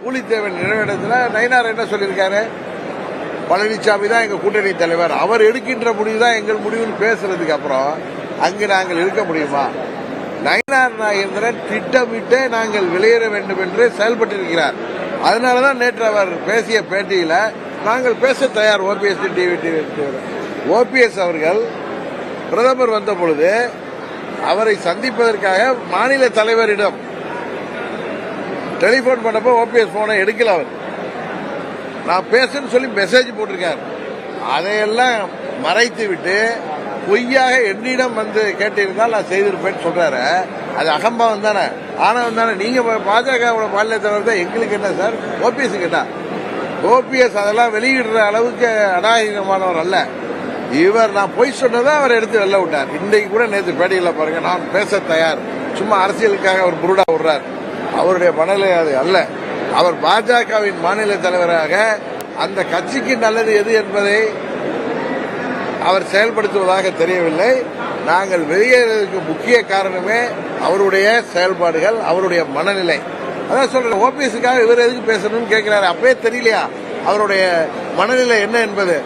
பூலித்தேவன் நிறைவேறதுல நயினார் என்ன சொல்லியிருக்காரு? பழனிசாமி தான் எங்க கூட்டணி தலைவர், அவர் எடுக்கின்ற முடிவு தான் எங்கள் முடிவுன்னு பேசுறதுக்கு அப்புறம் அங்கு நாங்கள் இருக்க முடியுமா? நயினார் நாகேந்திரன் திட்டமிட்டு நாங்கள் வெளியேற வேண்டும் என்று செயல்பட்டிருக்கிறார். அதனாலதான் நேற்று அவர் பேசிய பேட்டியில நாங்கள் பேச தயார். ஓபிஎஸ் அவர்கள் பிரதமர் வந்த பொழுது அவரை சந்திப்பதற்காக மாநில தலைவரிடம் டெலிபோன் பண்ணப்போ ஓபிஎஸ் போனை எடுக்கல. அவர் நான் பேசுன்னு சொல்லி மெசேஜ் போட்டிருக்காரு. அதையெல்லாம் மறைத்து விட்டு பொய்யாக என்னிடம் வந்து கேட்டிருந்தால் நான் செய்திருப்பேன்னு சொல்றாரு. அது அகம்பாவம் தானே, ஆணவம் தானே. நீங்க பாஜகவோட மாநில தலைவர் தான், எங்களுக்கு என்ன சார்? ஓபிஎஸ் கேட்டா ஓபிஎஸ் அதெல்லாம் வெளியிடுற அளவுக்கு அநாகரிகமானவர் அல்ல. இவர் நான் பொய் சொன்னதை அவர் எடுத்து வெளில விட்டார். இன்றைக்கு கூட நேற்று பேட்டியில் பாருங்க, நான் பேச தயார், சும்மா அரசியலுக்காக அவர் புருடா விடுறார். அவருடைய மனநிலை அது அல்ல. அவர் பாஜகவின் மாநில தலைவராக அந்த கட்சிக்கு நல்லது எது என்பதை அவர் செயல்படுத்துவதாக தெரியவில்லை. நாங்கள் வெளியேறதுக்கு முக்கிய காரணமே அவருடைய செயல்பாடுகள், அவருடைய மனநிலை. அதான் சொல்றேன், ஓபிஎஸ்க்காக இவர் எதுக்கு பேசணும்னு கேட்கிறாரு. அப்பவே தெரியலையா அவருடைய மனநிலை என்ன என்பது?